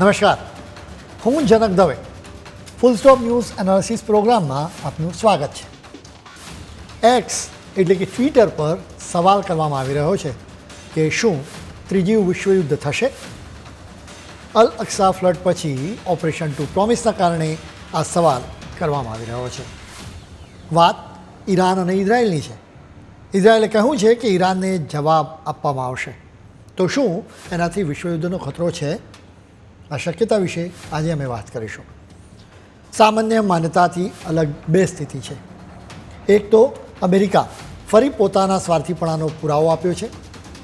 નમસ્કાર, હું Janak Dave. Full stop news analysis પ્રોગ્રામમાં આપનું સ્વાગત છે. એક્સ એટલે કે ટ્વિટર પર સવાલ કરવામાં આવી રહ્યો છે કે શું ત્રીજું વિશ્વયુદ્ધ થશે? અલ અક્સા ફ્લડ પછી ઓપરેશન ટુ પ્રોમિસના કારણે આ સવાલ કરવામાં આવી રહ્યો છે. વાત ઈરાન અને ઇઝરાયલની છે. ઇઝરાયલે કહ્યું છે કે ઈરાનને જવાબ આપવામાં આવશે. તો શું એનાથી વિશ્વયુદ્ધનો ખતરો છે? આ શક્યતા વિશે આજે અમે વાત કરીશું. સામાન્ય માન્યતાથી અલગ બે સ્થિતિ છે. એક તો અમેરિકા ફરી પોતાના સ્વાર્થીપણાનો પુરાવો આપ્યો છે,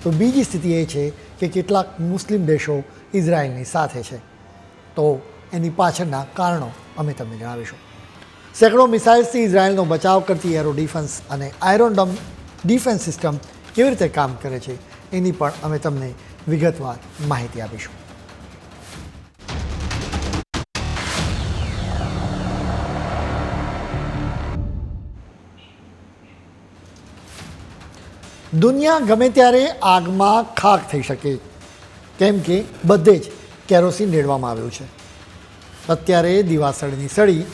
તો બીજી સ્થિતિ એ છે કે કેટલાક મુસ્લિમ દેશો ઇઝરાયલની સાથે છે. તો એની પાછળના કારણો અમે તમને જણાવીશું. સેંકડો મિસાઇલ્સથી ઇઝરાયલનો બચાવ કરતી એરો ડિફેન્સ અને આયરોન ડોમ ડિફેન્સ સિસ્ટમ કેવી રીતે કામ કરે છે એની પણ અમે તમને વિગતવાર માહિતી આપીશું. દુનિયા ગમે ત્યારે આગમાં ખાખ થઈ શકે, કેમ કે બધે જ કેરોસીન રેડવામાં આવ્યું છે. અત્યારે દિવાસળીની સળી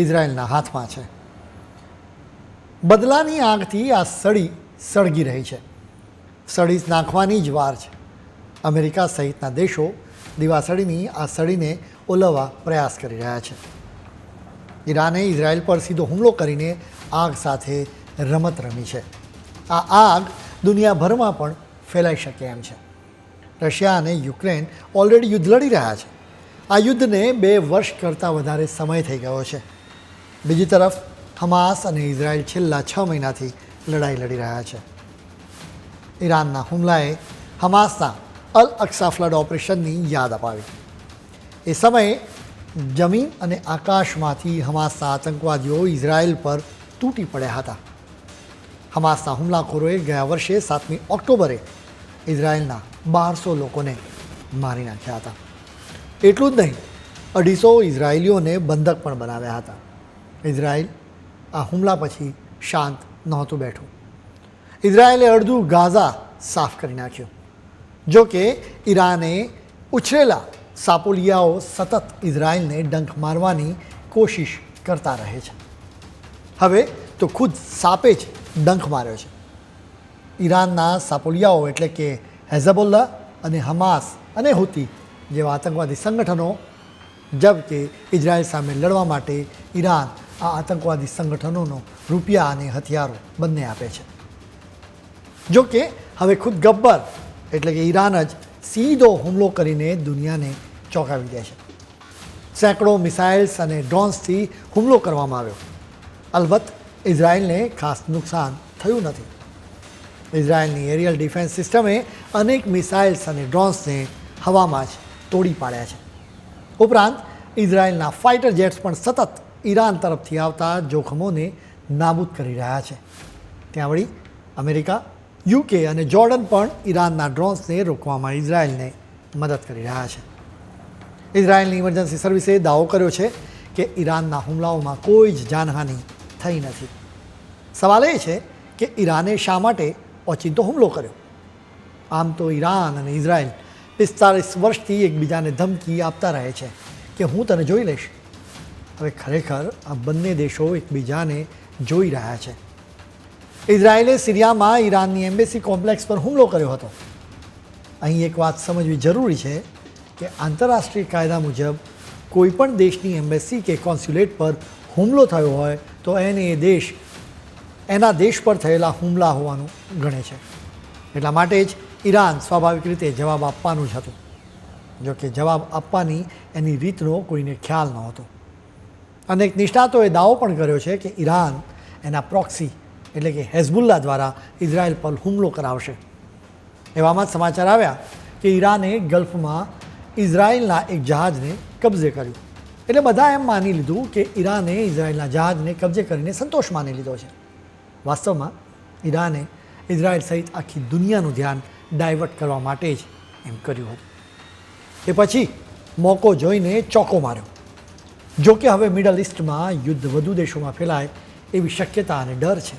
ઇઝરાયલના હાથમાં છે. બદલાની આગથી આ સળી સળગી રહી છે. સળી નાખવાની જ વાર છે. અમેરિકા સહિતના દેશો દિવાસળીની આ સળીને ઓલવવા પ્રયાસ કરી રહ્યા છે. ઈરાને ઇઝરાયલ પર સીધો હુમલો કરીને આગ સાથે રમત રમી છે. આ આગ દુનિયાભરમાં પણ ફેલાઈ શકે એમ છે. રશિયા અને યુક્રેન ઓલરેડી યુદ્ધ લડી રહ્યા છે. આ યુદ્ધને 2 વર્ષ કરતાં વધારે સમય થઈ ગયો છે. બીજી તરફ હમાસ અને ઇઝરાયલ છેલ્લા 6 મહિનાથી લડાઈ લડી રહ્યા છે. ઈરાનના હુમલાએ હમાસના અલ અક્સા ફ્લડ ઓપરેશનની યાદ અપાવી. એ સમયે જમીન અને આકાશમાંથી હમાસના આતંકવાદીઓ ઇઝરાયલ પર તૂટી પડ્યા હતા. હમાસના હુમલાખોરોએ ગયા વર્ષે 7મી ઓક્ટોબરે ઇઝરાયલના 1200 લોકોને મારી નાખ્યા હતા. એટલું જ નહીં, 250 ઇઝરાયલીઓને બંધક પણ બનાવ્યા હતા. ઇઝરાયલ આ હુમલા પછી શાંત નહોતું બેઠું. ઇઝરાયલે અડધું ગાઝા સાફ કરી નાખ્યું. જો કે ઈરાને ઉછરેલા સાપોલિયાઓ સતત ઇઝરાયલને ડંખ મારવાની કોશિશ કરતા રહે છે. હવે તો ખુદ સાપે જ ડંખ માર્યો છે. ઈરાનના સાપોલિયાઓ એટલે કે હેઝબોલ્લા અને હમાસ અને હુતી જેવા આતંકવાદી સંગઠનો જબકે ઇઝરાયલ સામે લડવા માટે ઈરાન આ આતંકવાદી સંગઠનોનો રૂપિયા અને હથિયારો બંને આપે છે. જો કે હવે ખુદ ગબ્બર એટલે કે ઈરાન જ સીધો હુમલો કરીને દુનિયાને ચોંકાવી દે છે. સેંકડો મિસાઇલ્સ અને ડ્રોન્સથી હુમલો કરવામાં આવ્યો. અલબત્ત ઇઝરાયલને ખાસ નુકસાન થયું નથી. ઇઝરાયલની એરિયલ ડિફેન્સ સિસ્ટમે અનેક મિસાઇલ્સ અને ડ્રોન્સને હવામાં જ તોડી પાડ્યા છે. ઉપરાંત ઇઝરાયલના ફાઇટર જેટ્સ પણ સતત ઈરાન તરફથી આવતા જોખમોને નાબૂદ કરી રહ્યા છે. ત્યાં વળી અમેરિકા, યુકે અને જોર્ડન પણ ઈરાનના ડ્રોન્સને રોકવામાં ઇઝરાયલને મદદ કરી રહ્યા છે. ઇઝરાયલની ઇમરજન્સી સર્વિસે દાવો કર્યો છે કે ઈરાનના હુમલાઓમાં કોઈ જ જાનહાનિ થઈ નથી. સવાલ એ છે કે ઈરાને શા માટે ઓચિંતો હુમલો કર્યો? આમ તો ઈરાન અને ઇઝરાયલ 45 વર્ષથી એકબીજાને ધમકી આપતા રહે છે કે હું તને જોઈ લઈશ. હવે ખરેખર આ બંને દેશો એકબીજાને જોઈ રહ્યા છે. ઇઝરાયલે સિરિયામાં ઈરાનની એમ્બેસી કોમ્પ્લેક્સ પર હુમલો કર્યો હતો. અહીં એક વાત સમજવી જરૂરી છે કે આંતરરાષ્ટ્રીય કાયદા મુજબ કોઈપણ દેશની એમ્બેસી કે કોન્સ્યુલેટ પર હુમલો થયો હોય તો એને એ દેશ એના દેશ પર થયેલા હુમલા હોવાનું ગણે છે. એટલા માટે જ ઈરાન સ્વાભાવિક રીતે જવાબ આપવાનું જ હતું. જો કે જવાબ આપવાની એની રીતનો કોઈને ખ્યાલ નહોતો. અનેક નિષ્ણાતોએ દાવો પણ કર્યો છે કે ઈરાન એના પ્રોક્સી એટલે કે હેઝબુલ્લા દ્વારા ઇઝરાયલ પર હુમલો કરાવશે. એવામાં જ સમાચાર આવ્યા કે ઈરાને ગલ્ફમાં ઇઝરાયલના એક જહાજને કબજે કર્યું. એટલે બધા એમ માની લીધું કે ઈરાને ઇઝરાયલના જહાજને કબજે કરીને સંતોષ માની લીધો છે. વાસ્તવમાં ઈરાને ઇઝરાયલ સહિત આખી દુનિયાનું ધ્યાન ડાયવર્ટ કરવા માટે જ એમ કર્યું હતું. એ પછી મોકો જોઈને ચોકો માર્યો. જો કે હવે મિડલ ઇસ્ટમાં યુદ્ધ વધુ દેશોમાં ફેલાય એવી શક્યતા અને ડર છે,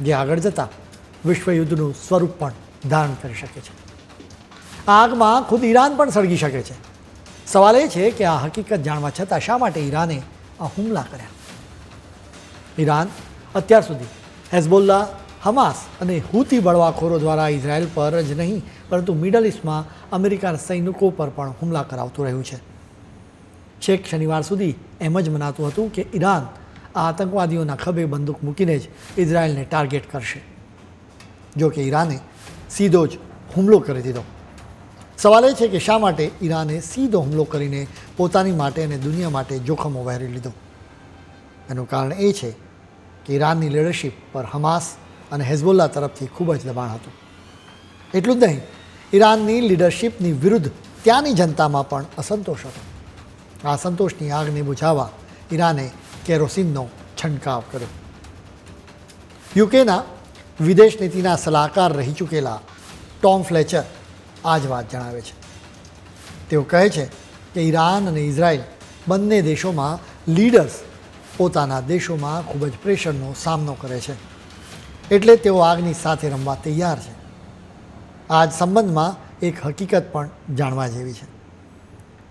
જે આગળ જતાં વિશ્વયુદ્ધનું સ્વરૂપ પણ ધારણ કરી શકે છે. આગમાં ખુદ ઈરાન પણ સળગી શકે છે. સવાલ એ છે કે આ હકીકત જાણવા છતાં શા માટે ઈરાને આ હુમલા કર્યા? ઈરાન અત્યાર સુધી હેઝબોલ્લા, હમાસ અને હુતી બળવાખોરો દ્વારા ઇઝરાયલ પર જ નહીં પરંતુ મિડલ ઇસ્ટમાં અમેરિકાના સૈનિકો પર પણ હુમલા કરાવતું રહ્યું છે. છેક શનિવાર સુધી એમ જ મનાતું હતું કે ઈરાન આ આતંકવાદીઓના ખભે બંદૂક મૂકીને જ ઇઝરાયલને ટાર્ગેટ કરશે. જો કે ઈરાને સીધો જ હુમલો કરી દીધો. સવાલ એ છે કે શા માટે ઈરાને સીધો હુમલો કરીને પોતાની માટે અને દુનિયા માટે જોખમો વહેરી લીધો? એનું કારણ એ છે કે ઈરાનની લીડરશિપ પર હમાસ અને હેઝબોલ્લા તરફથી ખૂબ જ દબાણ હતું. એટલું જ નહીં, ઈરાનની લીડરશિપની વિરુદ્ધ ત્યાંની જનતામાં પણ અસંતોષ હતો. આ સંતોષની આગને બુઝાવવા ઈરાને કેરોસીનનો છંટકાવ કર્યો. યુકેના વિદેશ નીતિના સલાહકાર રહી ચૂકેલા ટોમ ફ્લેચર આ જ વાત જણાવે છે. તેઓ કહે છે કે ઈરાન અને ઇઝરાયલ બંને દેશોમાં લીડર્સ પોતાના દેશોમાં ખૂબ જ પ્રેશરનો સામનો કરે છે, એટલે તેઓ આગની સાથે રમવા તૈયાર છે. આ જ સંબંધમાં એક હકીકત પણ જાણવા જેવી છે.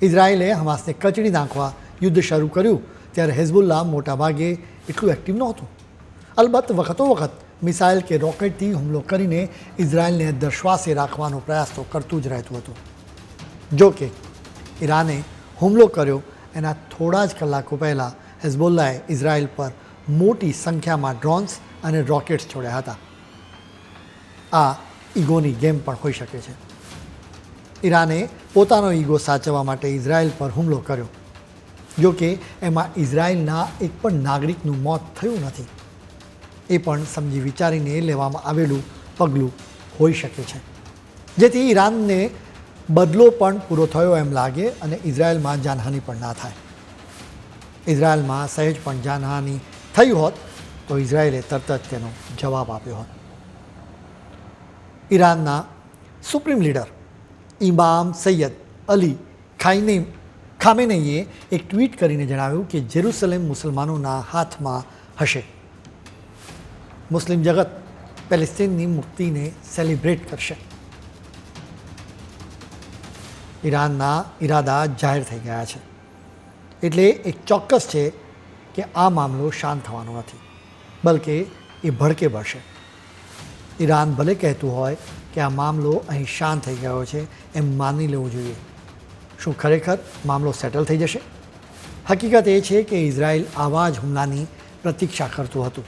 ઇઝરાયલે હમાસને કચડી નાખવા યુદ્ધ શરૂ કર્યું ત્યારે હેઝબુલ્લા મોટાભાગે એટલું એક્ટિવ નહોતું. અલબત્ત વખતો વખત મિસાઇલ કે રોકેટથી હુમલો કરીને ઇઝરાયલને દરશ્વાસે રાખવાનો પ્રયાસ તો કરતું જ રહેતું હતું. જો કે ઈરાને હુમલો કર્યો એના થોડા જ કલાકો પહેલાં હેઝબોલ્લાએ ઇઝરાયલ પર મોટી સંખ્યામાં ડ્રોન્સ અને રોકેટ્સ છોડ્યા હતા. આ ઈગોની ગેમ પણ હોઈ શકે છે. ઈરાને પોતાનો ઈગો સાચવવા માટે ઇઝરાયલ પર હુમલો કર્યો. જો કે એમાં ઇઝરાયલના એક પણ નાગરિકનું મોત થયું નથી. એ પણ સમજી વિચારીને લેવામાં આવેલું પગલું હોઈ શકે છે, જેથી ઈરાનને બદલો પણ પૂરો થયો એમ લાગે અને ઇઝરાયલમાં જાનહાનિ પણ ના થાય. ઇઝરાયલમાં સહેજ પણ જાનહાનિ થઈ હોત તો ઇઝરાયલે તરત જ તેનો જવાબ આપ્યો હોત. ઈરાનના સુપ્રીમ લીડર ઇમામ સૈયદ અલી ખામેનેઈએ એક ટ્વીટ કરીને જણાવ્યું કે જેરુસલેમ મુસલમાનોના હાથમાં હશે. મુસ્લિમ જગત પેલેસ્તીનની મુક્તિને સેલિબ્રેટ કરશે. ઈરાનના ઈરાદા જાહેર થઈ ગયા છે, એટલે એક ચોક્કસ છે કે આ મામલો શાંત થવાનો નથી, બલકે એ ભડકે બળશે. ઈરાન ભલે કહેતું હોય કે આ મામલો અહીં શાંત થઈ ગયો છે એમ માની લેવું જોઈએ. શું ખરેખર મામલો સેટલ થઈ જશે? હકીકત એ છે કે ઇઝરાયલ આવા જ હુમલાની પ્રતીક્ષા કરતું હતું.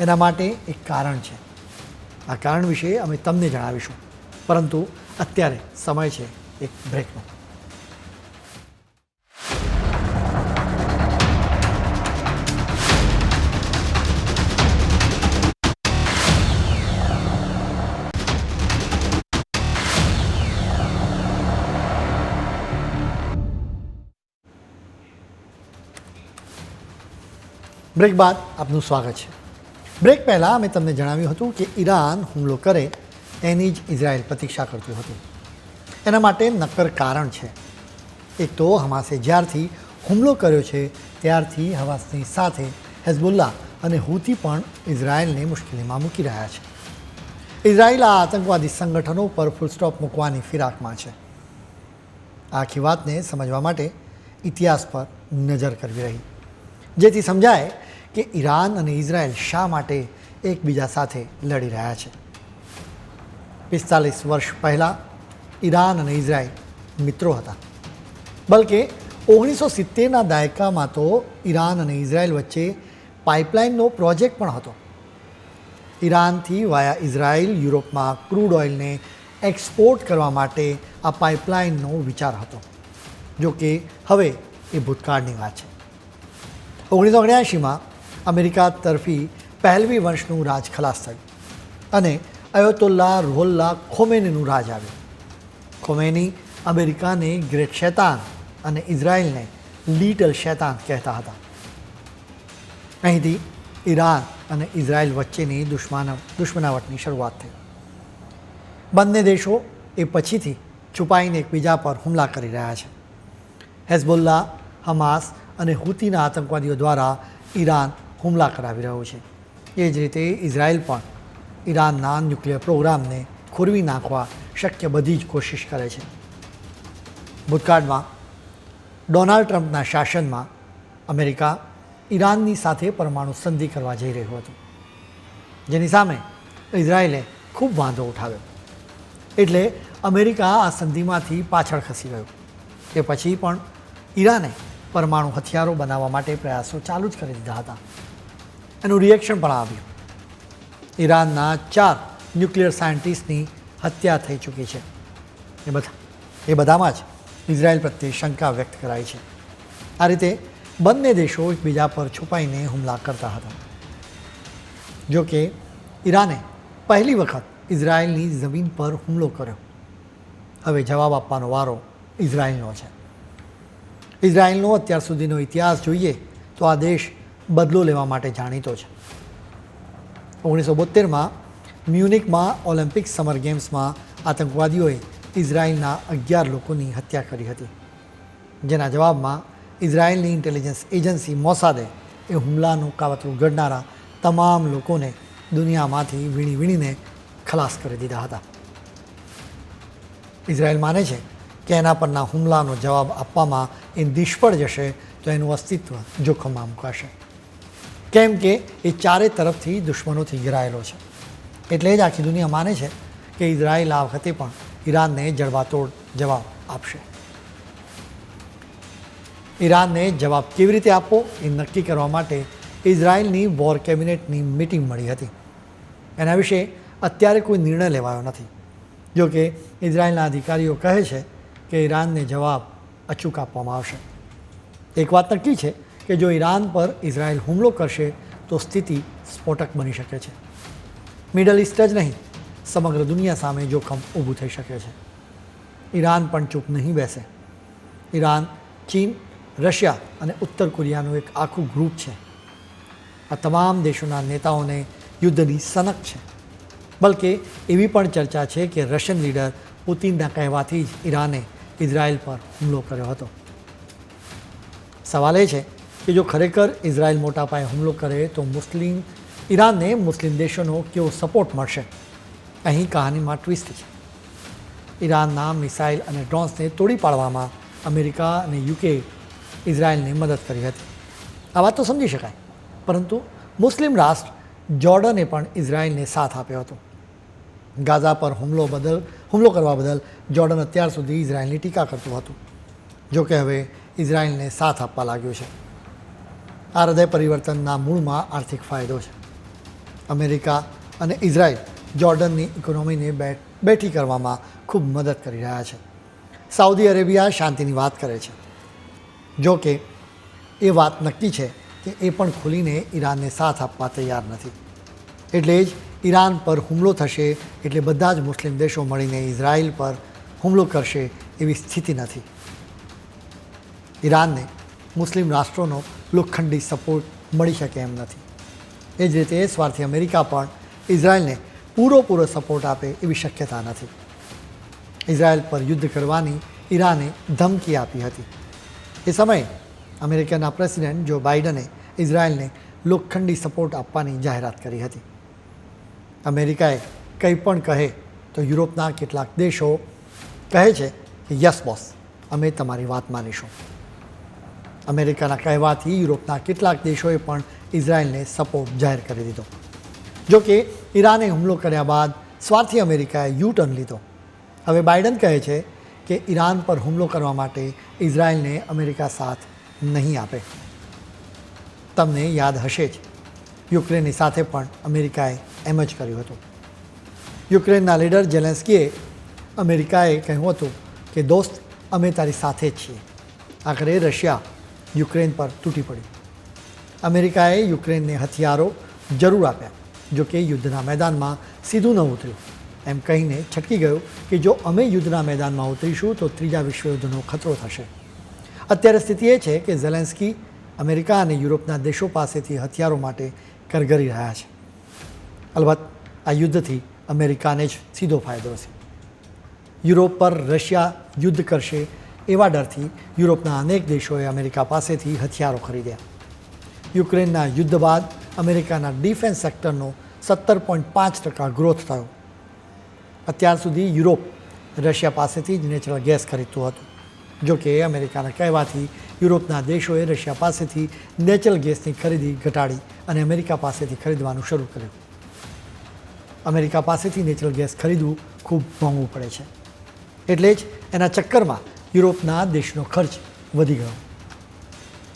એના માટે એક કારણ છે. આ કારણ વિશે અમે તમને જણાવીશું, પરંતુ અત્યારે સમય છે એક બ્રેકનો. બ્રેક બાદ આપનું સ્વાગત છે. બ્રેક પહેલાં અમે તમને જણાવ્યું હતું કે ઈરાન હુમલો કરે એની જ ઇઝરાયલ પ્રતીક્ષા કરતું હતું. એના માટે નક્કર કારણ છે. એક તો હમાસે જ્યારથી હુમલો કર્યો છે ત્યારથી હમાસની સાથે હેઝબુલ્લા અને હુતી પણ ઇઝરાયલને મુશ્કેલીમાં મૂકી રહ્યા છે. ઇઝરાયલ આ આતંકવાદી સંગઠનો પર ફૂલસ્ટોપ મૂકવાની ફિરાકમાં છે. આખી વાતને સમજવા માટે ઇતિહાસ પર નજર કરવી રહી, જેથી સમજાય કે ઈરાન અને ઇઝરાયલ શા માટે એકબીજા સાથે લડી રહ્યા છે. 45 વર્ષ પહેલાં ઈરાન અને ઇઝરાયલ મિત્રો હતા, બલકે 1970ના દાયકામાં તો ઈરાન અને ઇઝરાયલ વચ્ચે પાઇપલાઇનનો પ્રોજેક્ટ પણ હતો. ઈરાનથી વાયા ઇઝરાયલ યુરોપમાં ક્રૂડ ઓઇલને એક્સપોર્ટ કરવા માટે આ પાઇપલાઇનનો વિચાર હતો. જો કે હવે એ ભૂતકાળની વાત છે. 1979માં અમેરિકા તરફી પહેલવી વંશનું રાજ ખલાસ થયું અને અયતોલ્લા રૂહોલ્લા ખોમેનીનું રાજ આવ્યું. ખોમેની અમેરિકાને ગ્રેટ શૈતાન અને ઇઝરાયલને લિટલ શૈતાન કહેતા હતા. અહીંથી ઈરાન અને ઇઝરાયલ વચ્ચેની દુશ્મનાવટની શરૂઆત થઈ. બંને દેશો એ પછીથી છુપાઈને એકબીજા પર હુમલા કરી રહ્યા છે. હેઝબોલ્લા, હમાસ અને હુતીના આતંકવાદીઓ દ્વારા ઈરાન હુમલા કરાવી રહ્યું છે. એ જ રીતે ઇઝરાયલ પણ ઈરાનના ન્યુક્લિયર પ્રોગ્રામને ખોરવી નાખવા શક્ય બધી જ કોશિશ કરે છે. ભૂતકાળમાં ડોનાલ્ડ ટ્રમ્પના શાસનમાં અમેરિકા ઈરાનની સાથે પરમાણુ સંધિ કરવા જઈ રહ્યું હતું, જેની સામે ઇઝરાયેલે ખૂબ વાંધો ઉઠાવ્યો. એટલે અમેરિકા આ સંધિમાંથી પાછળ ખસી ગયું. તે પછી પણ ઈરાને પરમાણુ હથિયારો બનાવવા માટે પ્રયાસો ચાલુ જ કરી દીધા હતા. એનું રિએક્શન પણ આવ્યું. ઈરાનના 4 ન્યુક્લિયર સાયન્ટિસ્ટની હત્યા થઈ ચૂકી છે. એ બધામાં જ ઇઝરાયલ પ્રત્યે શંકા વ્યક્ત કરાઈ છે. આ રીતે બંને દેશો એકબીજા પર છુપાઈને હુમલા કરતા હતા. જો કે ઈરાને પહેલી વખત ઇઝરાયલની જમીન પર હુમલો કર્યો. હવે જવાબ આપવાનો વારો ઇઝરાયલનો છે. ઇઝરાયલનો અત્યાર સુધીનો ઇતિહાસ જોઈએ તો આ દેશ બદલો લેવા માટે જાણીતો છે. 1972માં મ્યુનિકમાં ઓલિમ્પિક સમર ગેમ્સમાં આતંકવાદીઓએ ઇઝરાયલના 11 લોકોની હત્યા કરી હતી, જેના જવાબમાં ઇઝરાયલની ઇન્ટેલિજન્સ એજન્સી મોસાદે એ હુમલાનું કાવતરું ઘડનારા તમામ લોકોને દુનિયામાંથી વીણીને ખલાસ કરી દીધા હતા. ઇઝરાયલ માને છે કે એના પરના હુમલાનો જવાબ આપવામાં એ નિષ્ફળ જશે તો એનું અસ્તિત્વ જોખમમાં મુકાશે, કેમ કે એ ચારે તરફથી દુશ્મનોથી ઘેરાયેલો છે. એટલે જ આખી દુનિયા માને છે કે ઇઝરાયલ આ વખતે પણ ઈરાનને જડબાતોડ જવાબ આપશે. ઈરાનને જવાબ કેવી રીતે આપવો એ નક્કી કરવા માટે ઇઝરાયલની વોર કેબિનેટની મિટિંગ મળી હતી. એના વિશે અત્યારે કોઈ નિર્ણય લેવાયો નથી. જો કે ઇઝરાયલના અધિકારીઓ કહે છે કે ઈરાનને જવાબ અચૂક આપવામાં આવશે. એક વાત નક્કી છે કે જો ઈરાન પર ઇઝરાયલ હુમલો કરશે તો સ્થિતિ સ્ફોટક બની શકે છે. મિડલ ઇસ્ટ જ નહીં, સમગ્ર દુનિયા સામે જોખમ ઊભું થઈ શકે છે. ઈરાન પણ ચૂપ નહીં બેસે. ઈરાન, ચીન, રશિયા અને ઉત્તર કોરિયાનું એક આખું ગ્રુપ છે. આ તમામ દેશોના નેતાઓને યુદ્ધની સનક છે. બલકે એવી પણ ચર્ચા છે કે રશિયન લીડર પુતિનના કહેવાથી જ ઈરાને ઇઝરાયલ પર હુમલો કર્યો હતો. સવાલ એ છે કે જો ખરેખર ઇઝરાયલ મોટા પાયે હુમલો કરે તો ઈરાનને મુસ્લિમ દેશોનો કેવો સપોર્ટ મળશે? અહીં કહાનીમાં ટ્વિસ્ટ છે. ઈરાનના મિસાઇલ અને ડ્રોન્સને તોડી પાડવામાં અમેરિકા અને યુકે ઇઝરાયલને મદદ કરી હતી. આ વાત તો સમજી શકાય, પરંતુ મુસ્લિમ રાષ્ટ્ર જોર્ડને પણ ઇઝરાયલને સાથ આપ્યો હતો. ગાઝા પર હુમલો કરવા બદલ જોર્ડન અત્યાર સુધી ઇઝરાયલની ટીકા કરતું હતું. જો કે હવે ઇઝરાયલને સાથ આપવા લાગ્યું છે. આ હૃદય પરિવર્તનના મૂળમાં આર્થિક ફાયદો છે. અમેરિકા અને ઇઝરાયલ જોર્ડનની ઇકોનોમીને બેઠી કરવામાં ખૂબ મદદ કરી રહ્યા છે. સાઉદી અરેબિયા શાંતિની વાત કરે છે. જો કે એ વાત નક્કી છે કે એ પણ ખુલીને ઈરાનને સાથ આપવા તૈયાર નથી. એટલે જ ઈરાન પર હુમલો થશે એટલે બધા જ મુસ્લિમ દેશો મળીને ઇઝરાયલ પર હુમલો કરશે એવી સ્થિતિ નથી. ઈરાનને મુસ્લિમ રાષ્ટ્રોનો લોખંડી સપોર્ટ મળી શકે એમ નથી. એ જ રીતે સ્વાર્થી અમેરિકા પણ ઇઝરાયલને પૂરો સપોર્ટ આપે એવી શક્યતા નથી. ઇઝરાયલ પર યુદ્ધ કરવાની ઈરાને ધમકી આપી હતી. એ સમયે અમેરિકાના પ્રેસિડેન્ટ જો બાઇડને ઇઝરાયલને લોખંડી સપોર્ટ આપવાની જાહેરાત કરી હતી. અમેરિકાએ કંઈ પણ કહે તો યુરોપના કેટલાક દેશો કહે છે કે યસ બોસ, અમે તમારી વાત માનીશું. અમેરિકાના કહેવાથી યુરોપના કેટલાક દેશોએ પણ ઇઝરાયલને સપોર્ટ જાહેર કરી દીધો. જો કે ઈરાને હુમલો કર્યા બાદ સ્વાર્થી અમેરિકાએ યુ ટર્ન લીધો. હવે બાઇડન કહે છે કે ઈરાન પર હુમલો કરવા માટે ઇઝરાયલને અમેરિકા સાથ નહીં આપે. તમને યાદ હશે જ, યુક્રેનની સાથે પણ અમેરિકાએ એમ જ કર્યું હતું. યુક્રેનના લીડર ઝેલેન્સ્કીએ અમેરિકાએ કહ્યું હતું કે દોસ્ત, અમે તારી સાથે જ છીએ. આખરે રશિયા યુક્રેન પર તૂટી પડ્યું. અમેરિકાએ યુક્રેનને હથિયારો જરૂર આપ્યા, જો કે યુદ્ધના મેદાનમાં સીધું ન ઉતર્યું. એમ કહીને છટકી ગયું કે જો અમે યુદ્ધના મેદાનમાં ઉતરીશું તો ત્રીજા વિશ્વયુદ્ધનો ખતરો થશે. અત્યારે સ્થિતિ એ છે કે ઝેલેન્સ્કી અમેરિકા અને યુરોપના દેશો પાસેથી હથિયારો માટે કરગરી રહ્યા છે. અલબત્ત આ યુદ્ધથી અમેરિકાને જ સીધો ફાયદો છે. યુરોપ પર રશિયા યુદ્ધ કરશે એવા ડરથી યુરોપના અનેક દેશોએ અમેરિકા પાસેથી હથિયારો ખરીદ્યા. યુક્રેનના યુદ્ધ બાદ અમેરિકાના ડિફેન્સ સેક્ટરનો 17.5% ગ્રોથ થયો. અત્યાર સુધી યુરોપ રશિયા પાસેથી જ નેચરલ ગેસ ખરીદતું હતું. જો કે અમેરિકાના કહેવાથી યુરોપના દેશોએ રશિયા પાસેથી નેચરલ ગેસની ખરીદી ઘટાડી અને અમેરિકા પાસેથી ખરીદવાનું શરૂ કર્યું. અમેરિકા પાસેથી નેચરલ ગેસ ખરીદવું ખૂબ મોંઘું પડે છે, એટલે જ એના ચક્કરમાં યુરોપના દેશનો ખર્ચ વધી ગયો.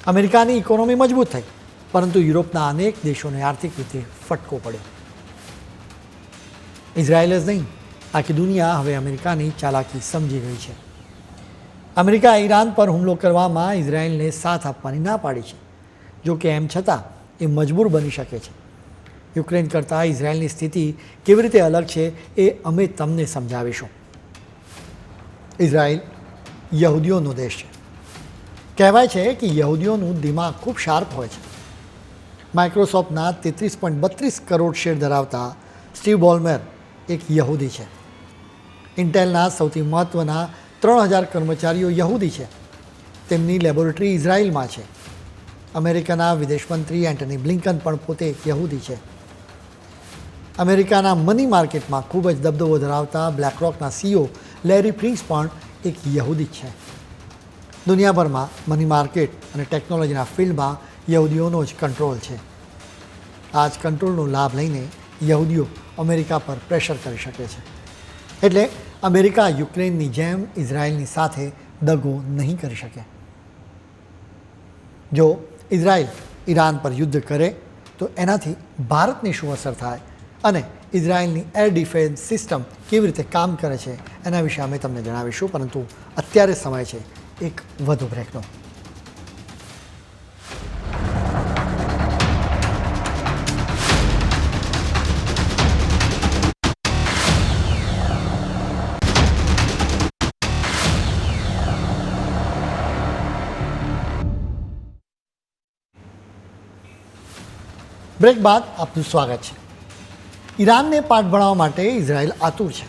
અમેરિકાની ઇકોનોમી મજબૂત થઈ, પરંતુ યુરોપના અનેક દેશોને આર્થિક રીતે ફટકો પડ્યો. ઇઝરાયલ જ નહીં, આખી દુનિયા હવે અમેરિકાની ચાલાકી સમજી ગઈ છે. અમેરિકા ઈરાન પર હુમલો કરવામાં ઇઝરાયલને સાથ આપવાની ના પાડી છે. જો કે એમ છતાં એ મજબૂર બની શકે છે. યુક્રેન કરતાં ઇઝરાયલની સ્થિતિ કેવી રીતે અલગ છે એ અમે તમને સમજાવીશું. ઇઝરાયલ યહૂદીઓનો દેશ છે. કહેવાય છે કે યહૂદીઓનું દિમાગ ખૂબ શાર્પ હોય છે. માઇક્રોસોફ્ટના 33.32 કરોડ શેર ધરાવતા સ્ટીવ બોલમેર એક યહૂદી છે. ઇન્ટેલના સૌથી મહત્ત્વના 3000 કર્મચારીઓ યહૂદી છે. તેમની લેબોરેટરી ઇઝરાયલમાં છે. અમેરિકાના વિદેશ મંત્રી એન્ટની બ્લિંકન પણ પોતે એક યહૂદી છે. અમેરિકાના મની માર્કેટમાં ખૂબ જ દબદબો ધરાવતા બ્લેકરોકના સીઈઓ લેરી ફિન્ક્સ પણ એક યહૂદી છે. દુનિયાભરમાં મની માર્કેટ અને ટેકનોલોજીના ફિલ્ડમાં યહૂદીઓનો જ કંટ્રોલ છે. આ જ કંટ્રોલનો લાભ લઈને યહૂદીઓ અમેરિકા પર પ્રેશર કરી શકે છે. એટલે અમેરિકા યુક્રેનની જેમ ઇઝરાયલની સાથે દગો નહીં કરી શકે. જો ઇઝરાયલ ઈરાન પર યુદ્ધ કરે તો એનાથી ભારતને શું અસર થાય અને ઇઝરાયલની એર ડિફેન્સ સિસ્ટમ કેવી રીતે કામ કરે છે એના વિશે અમે તમને જણાવીશું. પરંતુ અત્યારે સમય છે એક વધુ બ્રેકનો. બ્રેક બાદ આપનું સ્વાગત છે. ઈરાનને પાઠ ભણાવવા માટે ઇઝરાયલ આતુર છે.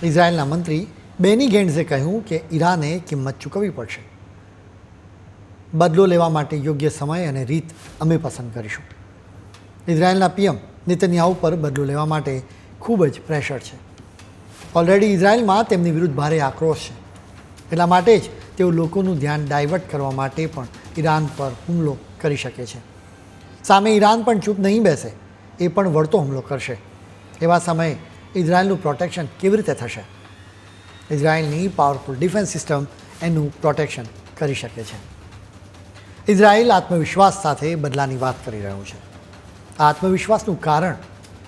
ઇઝરાયલના મંત્રી બેની ગેન્ટ્ઝે કહ્યું કે ઈરાને કિંમત ચૂકવવી પડશે. બદલો લેવા માટે યોગ્ય સમય અને રીત અમે પસંદ કરીશું. ઇઝરાયલના પીએમ નેતન્યાહુ પર બદલો લેવા માટે ખૂબ જ પ્રેશર છે. ઓલરેડી ઇઝરાયલમાં તેમની વિરુદ્ધ ભારે આક્રોશ છે. એટલા માટે જ તેઓ લોકોનું ધ્યાન ડાયવર્ટ કરવા માટે પણ ઈરાન પર હુમલો કરી શકે છે. સામે ઈરાન પણ ચૂપ નહીં બેસે, એ પણ વળતો હુમલો કરશે. એવા સમયે ઇઝરાયલનું પ્રોટેક્શન કેવી રીતે થશે? ઇઝરાયલની પાવરફુલ ડિફેન્સ સિસ્ટમ એનું પ્રોટેક્શન કરી શકે છે. ઇઝરાયલ આત્મવિશ્વાસ સાથે બદલાની વાત કરી રહ્યું છે. આ આત્મવિશ્વાસનું કારણ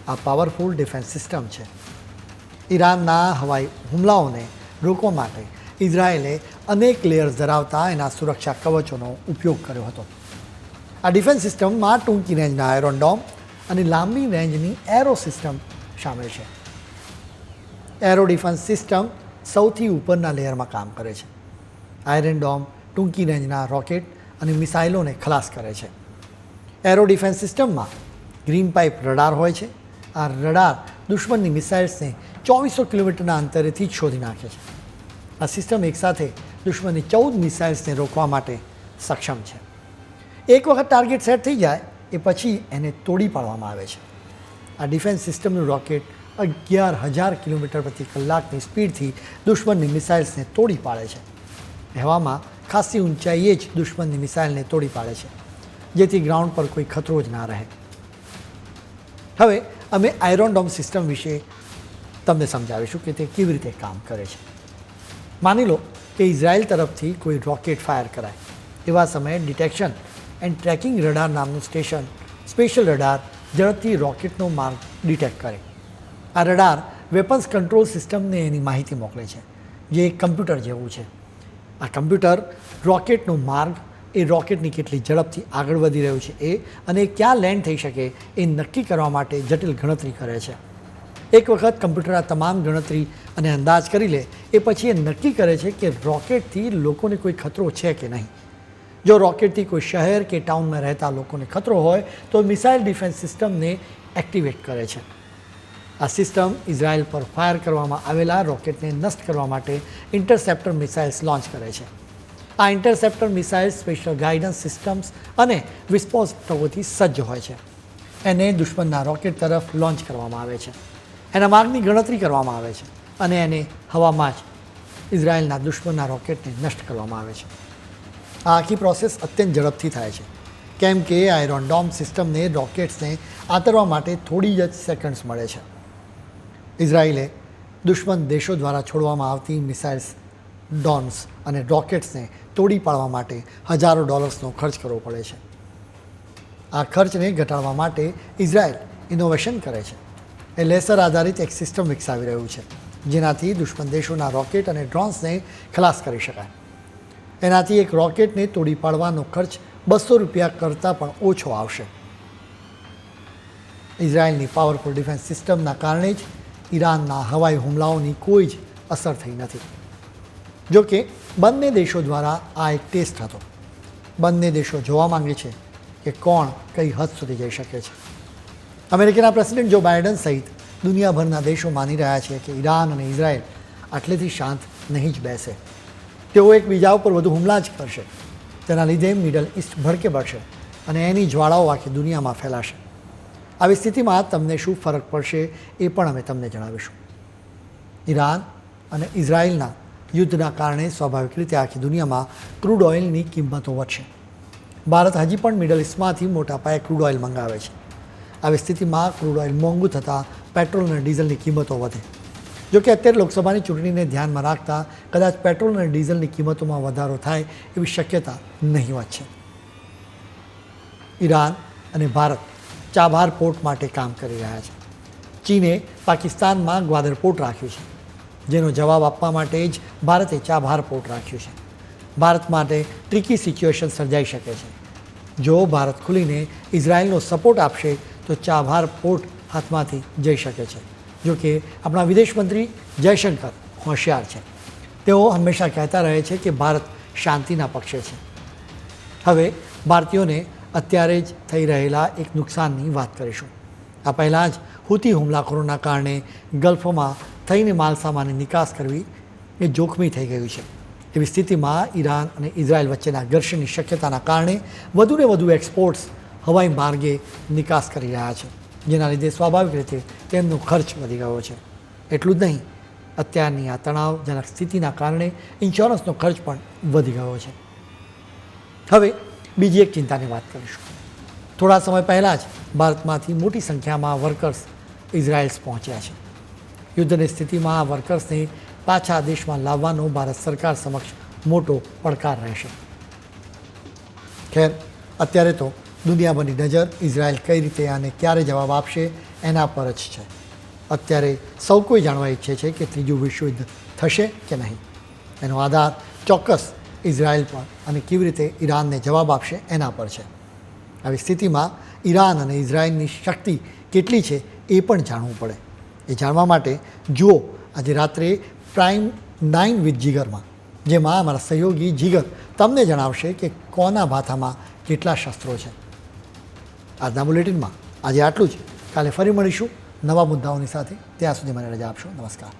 આ પાવરફુલ ડિફેન્સ સિસ્ટમ છે. ઈરાનના હવાઈ હુમલાઓને રોકવા માટે ઇઝરાયલે અનેક લેયર્સ ધરાવતા એના સુરક્ષા કવચોનો ઉપયોગ કર્યો હતો. આ ડિફેન્સ સિસ્ટમમાં ટૂંકી રેન્જના આયરોન ડોમ અને લાંબી રેન્જની એરો સિસ્ટમ સામેલ છે. એરો ડિફેન્સ સિસ્ટમ સૌથી ઉપરના લેયરમાં કામ કરે છે. આયરન ડોમ ટૂંકી રેન્જના રોકેટ અને મિસાઇલોને ખલાસ કરે છે. એરો ડિફેન્સ સિસ્ટમમાં ગ્રીન પાઇપ રડાર હોય છે. આ રડાર દુશ્મનની મિસાઇલ્સને 2400 કિલોમીટરના અંતરેથી જ શોધી નાખે છે. આ સિસ્ટમ એકસાથે દુશ્મનની 14 મિસાઇલ્સને રોકવા માટે સક્ષમ છે. એક વખત ટાર્ગેટ સેટ થઈ જાય એ પછી એને તોડી પાડવામાં આવે છે. આ ડિફેન્સ સિસ્ટમનું રોકેટ 11,000 કિલોમીટર પ્રતિ કલાકની સ્પીડથી દુશ્મનની મિસાઇલ્સને તોડી પાડે છે. હવામાં ખાસી ઊંચાઈએ જ દુશ્મનની મિસાઇલને તોડી પાડે છે, જેથી ગ્રાઉન્ડ પર કોઈ ખતરો જ ના રહે. હવે અમે આયરોન ડોમ સિસ્ટમ વિશે તમને સમજાવીશું કે તે કેવી રીતે કામ કરે છે. માની લો કે ઇઝરાયલ તરફથી કોઈ રોકેટ ફાયર કરાય. એવા સમયે ડિટેક્શન એન્ડ ટ્રેકિંગ રડાર નામનું સ્પેશિયલ રડાર ઝડપથી રોકેટનો માર્ગ ડિટેક્ટ કરે. આ રડાર વેપન્સ કંટ્રોલ સિસ્ટમને એની માહિતી મોકલે છે, જે એક કમ્પ્યુટર જેવું છે. આ કમ્પ્યુટર રોકેટનો માર્ગ, એ રોકેટની કેટલી ઝડપથી આગળ વધી રહ્યું છે એ અને ક્યાં લેન્ડ થઈ શકે એ નક્કી કરવા માટે જટિલ ગણતરી કરે છે. એક વખત કમ્પ્યુટર આ તમામ ગણતરી અને અંદાજ કરી લે એ પછી એ નક્કી કરે છે કે રોકેટથી લોકોને કોઈ ખતરો છે કે નહીં. જો રોકેટથી કોઈ શહેર કે ટાઉનમાં રહેતા લોકોને ખતરો હોય તો મિસાઇલ ડિફેન્સ સિસ્ટમને એક્ટિવેટ કરે છે. આ સિસ્ટમ ઇઝરાયલ પર ફાયર કરવામાં આવેલા રોકેટને નષ્ટ કરવા માટે ઇન્ટરસેપ્ટર મિસાઇલ્સ લોન્ચ કરે છે. આ interceptor missiles special guidance systems અને વિસ્ફોટકોથી સજ્જ હોય છે. એને દુશ્મનના રોકેટ તરફ લોન્ચ કરવામાં આવે છે. એના માર્ગની ગણતરી કરવામાં આવે છે અને એને હવામાં જ ઇઝરાયલના દુશ્મનના રોકેટને નષ્ટ કરવામાં આવે છે. આ આખી પ્રોસેસ અત્યંત ઝડપથી થાય છે, કેમ કે આયરોન ડોમ સિસ્ટમને રોકેટ્સને આતરવા માટે થોડી જ સેકન્ડ્સ મળે છે. ઇઝરાયલે દુશ્મન દેશો દ્વારા છોડવામાં આવતી મિસાઇલ્સ, ડ્રોન્સ અને રોકેટ્સને તોડી પાડવા માટે હજારો ડોલર્સનો ખર્ચ કરવો પડે છે. આ ખર્ચને ઘટાડવા માટે ઇઝરાયલ ઇનોવેશન કરે છે. એ લેસર આધારિત એક સિસ્ટમ વિકસાવી રહ્યું છે, જેનાથી દુશ્મન દેશોના રોકેટ અને ડ્રોન્સને ખલાસ કરી શકાય. એનાથી એક રોકેટને તોડી પાડવાનો ખર્ચ $200 કરતાં પણ ઓછો આવશે. ઇઝરાયલની પાવરફુલ ડિફેન્સ સિસ્ટમના કારણે જ ઈરાનના હવાઈ હુમલાઓની કોઈ જ અસર થઈ નથી. જો કે બંને દેશો દ્વારા આ એક ટેસ્ટ હતો. બંને દેશો જોવા માંગે છે કે કોણ કઈ હદ સુધી જઈ શકે છે. અમેરિકાના પ્રેસિડેન્ટ જો બાઇડન સહિત દુનિયાભરના દેશો માની રહ્યા છે કે ઈરાન અને ઇઝરાયલ આટલેથી શાંત નહીં જ બેસે. તેઓ એકબીજા ઉપર વધુ હુમલા જ કરશે. તેના લીધે મિડલ ઇસ્ટ ભડકે પડશે અને એની જ્વાળાઓ આખી દુનિયામાં ફેલાશે. આવી સ્થિતિમાં તમને શું ફરક પડશે એ પણ અમે તમને જણાવીશું. ઈરાન અને ઇઝરાયલના યુદ્ધના કારણે સ્વાભાવિક રીતે આખી દુનિયામાં ક્રૂડ ઓઇલની કિંમતો વધશે. ભારત હજી પણ મિડલ ઇસ્ટમાંથી મોટા પાયે ક્રૂડ ઓઇલ મંગાવે છે. આવી સ્થિતિમાં ક્રૂડ ઓઇલ મોંઘું થતાં પેટ્રોલ અને ડીઝલની કિંમતો વધે. જોકે અત્યારે લોકસભાની ચૂંટણીને ધ્યાનમાં રાખતા કદાચ પેટ્રોલ અને ડીઝલની કિંમતોમાં વધારો થાય એવી શક્યતા નહીવત છે. ઈરાન અને ભારત ચાબહાર પોર્ટ માટે કામ કરી રહ્યા છે. ચીને પાકિસ્તાનમાં ગ્વાદર પોર્ટ રાખ્યું છે, જેનો જવાબ આપવા માટે જ ભારતે ચાબહાર પોર્ટ રાખ્યું છે. ભારત માટે ટ્રિકી સિચ્યુએશન સર્જાઈ શકે છે. જો ભારત ખુલીને ઇઝરાયલનો સપોર્ટ આપશે તો ચાબહાર પોર્ટ હાથમાંથી જઈ શકે છે. જો કે આપણા વિદેશ મંત્રી જયશંકર હોશિયાર છે. તેઓ હંમેશા કહેતા રહે છે કે ભારત શાંતિના પક્ષે છે. હવે ભારતીયોને અત્યારે જ થઈ રહેલા એક નુકસાનની વાત કરીશું. આ પહેલાં જ હુતી હુમલાખોરોના કારણે ગલ્ફમાં થઈને માલસામાની નિકાસ કરવી એ જોખમી થઈ ગયું છે. એવી સ્થિતિમાં ઈરાન અને ઇઝરાયલ વચ્ચેના ઘર્ષણની શક્યતાના કારણે વધુને વધુ એક્સપોર્ટ્સ હવાઈ માર્ગે નિકાસ કરી રહ્યા છે, જેના લીધે સ્વાભાવિક રીતે તેમનો ખર્ચ વધી ગયો છે. એટલું જ નહીં, અત્યારની આ તણાવજનક સ્થિતિના કારણે ઇન્સ્યોરન્સનો ખર્ચ પણ વધી ગયો છે. હવે બીજી એક ચિંતાની વાત કરીશું. થોડા સમય પહેલાં જ ભારતમાંથી મોટી સંખ્યામાં વર્કર્સ ઇઝરાયલ પહોંચ્યા છે. યુદ્ધની સ્થિતિમાં આ વર્કર્સને પાછા દેશમાં લાવવાનો ભારત સરકાર સમક્ષ મોટો પડકાર રહેશે. ખેર, અત્યારે તો દુનિયાભરની નજર ઇઝરાયલ કઈ રીતે અને ક્યારે જવાબ આપશે એના પર જ છે. અત્યારે સૌ કોઈ જાણવા ઈચ્છે છે કે ત્રીજું વિશ્વયુદ્ધ થશે કે નહીં. એનો આધાર ચોક્કસ ઇઝરાયલ પર અને કેવી રીતે ઈરાનને જવાબ આપશે એના પર છે. આવી સ્થિતિમાં ઈરાન અને ઇઝરાયલની શક્તિ કેટલી છે એ પણ જાણવું પડે. એ જાણવા માટે જુઓ આજે રાત્રે પ્રાઇમ 9 વિથ જીગરમાં, જેમાં અમારા સહયોગી જીગર તમને જણાવશે કે કોના ભાથામાં કેટલા શસ્ત્રો છે. આજના બુલેટિનમાં આજે આટલું જ. કાલે ફરી મળીશું નવા મુદ્દાઓની સાથે. ત્યાં સુધી મને રજા આપશો. નમસ્કાર.